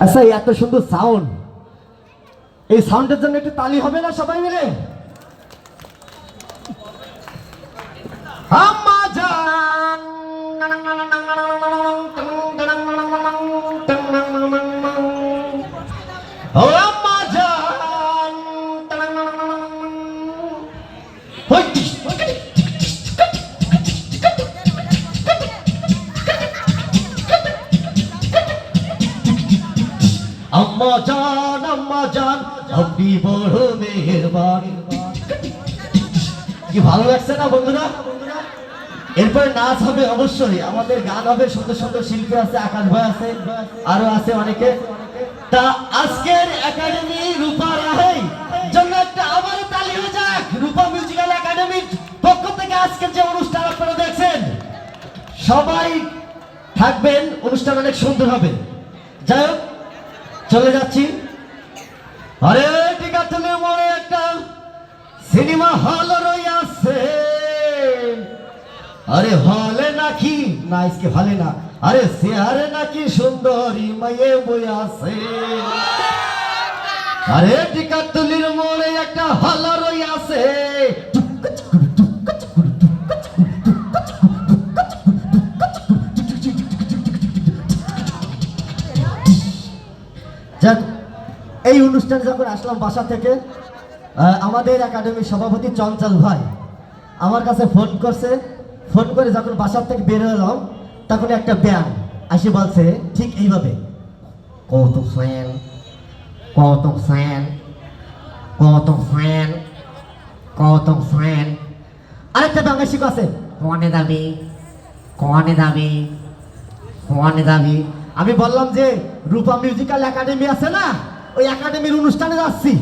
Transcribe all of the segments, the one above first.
আচ্ছা, এত সুন্দর সাউন্ড, এই সাউন্ডের জন্য একটু তালি হবে না সবাই মিলে? আম্মা জান ও আম্মা জান, আম্মা জান আপনি বড় মেহেরবান। কি ভালো লাগছে না বন্ধুরা? এরপরে নাচ হবে অবশ্যই, আমাদের গান হবে, সুন্দর সুন্দর শিল্পী আছে, আকাশ ভাই আছে, আরো আছে অনেকে। তা আজকের একাডেমি রূপা রাহের জন্য একটা আবারও তালি হয়ে যাক। রূপা মিউজিক্যাল একাডেমির পক্ষ থেকে আজকের যে অনুষ্ঠান আপনারা দেখছেন, সবাই থাকবেন, অনুষ্ঠান অনেক সুন্দর হবে। যাই হোক, চলে যাচ্ছি। আরে টিকাতলের মোড়ে একটা সিনেমা হল রইয়াছে। আরে হলে নাকি না, আজকে হলে না, আরে চেহারে নাকি সুন্দরী মায়ে বই আছে। আরে টিকাতলির মোড়ে একটা হল রইয়াছে। যাক, এই অনুষ্ঠানে যখন আসলাম বাসা থেকে, আমাদের একাডেমির সভাপতি চঞ্চল ভাই আমার কাছে ফোন করছে। ফোন করে যখন বাসার থেকে বের হলাম, তখন একটা ব্যান্ড আসে বলছে ঠিক এইভাবে, কৌতুক ফ্যান, কৌতুক ফ্যান, কৌতুক ফ্যান, কৌতুক ফ্যান। আরেকটা ব্যান্ড এসে আছে, কনে দাবি, কনে দাবি, কনে দাবি। আমি বললাম যে রূপা মিউজিক্যাল একাডেমি আছে না, ওই একাডেমির অনুষ্ঠানে যাচ্ছি।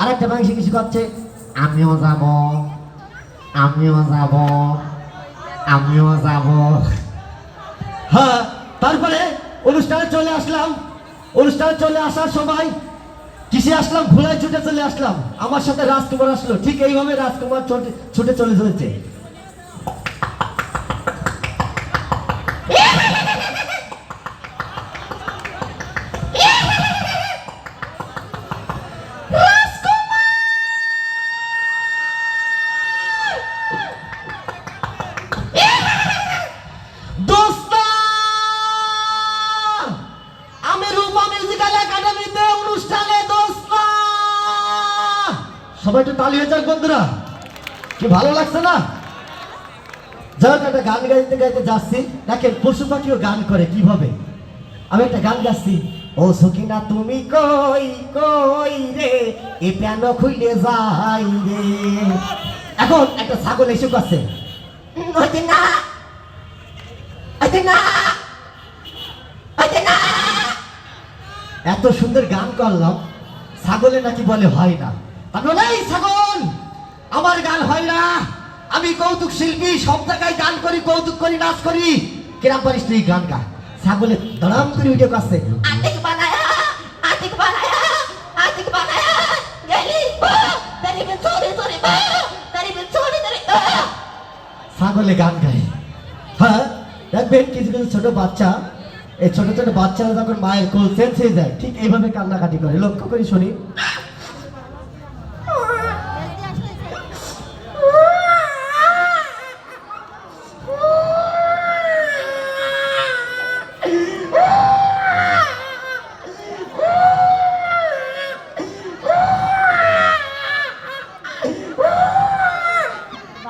আরেকটা ব্যাংক শিখে শিখাচ্ছে, আমিও যাব, আমিও যাব, আমিও যাব। হ্যাঁ, তারপরে অনুষ্ঠানে চলে আসলাম। অনুষ্ঠানে চলে আসার সময় কিসে আসলাম, ঘোড়ায় ছুটে চলে আসলাম। আমার সাথে রাজকুমার আসলো, ঠিক এইভাবে রাজকুমার ছুটে চলে চলেছে। সবাই একটু তালি হয়ে যাক বন্ধুরা, কি ভালো লাগছে না? যাক, একটা গান গাইতে গাইতে যাচ্ছি। দেখেন পশু পাখিও গান করে কিভাবে। আমি একটা গান গাচ্ছি, ও সখিনা তুমি কই কই রে, এ প্যান খুইলে যাই রে। এখন একটা ছাগল এসে কাছে, এত সুন্দর গান করলাম, ছাগলে নাকি বলে হয় না। এই ছাগল, আমার গান হয় না, আমি কৌতুক শিল্পী, সব জায়গায় গান করি, কৌতুক করি, নাচ করি, কিরাম পারিস তুই গান গা। ছাগলে দড়াম করে উঠে কাছে, আতিক বানায়া, আতিক বানায়া, আতিক বানায়া, গেলি তারি বে চোরি চোরি বা, তারি বে চোরি চোরি। ছাগলে গান গায়। হ্যাঁ, দেখবেন কিছু কিছু ছোট বাচ্চা, এই ছোট ছোট বাচ্চারা যখন মায়ের কোল চেঞ্জ হয়ে যায়, ঠিক এইভাবে কান্নাকাটি করে। লক্ষ্য করি শুনি।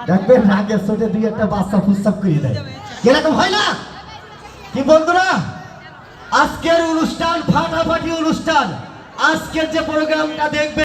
দেখবেন রাগের চোটে দুই একটা বাচ্চা ফুসসাপ করে দেয়, এরকম হয় না কি বন্ধুরা? আজকের অনুষ্ঠান ফাটাফাটি অনুষ্ঠান। আজকের যে প্রোগ্রামটা দেখবেন।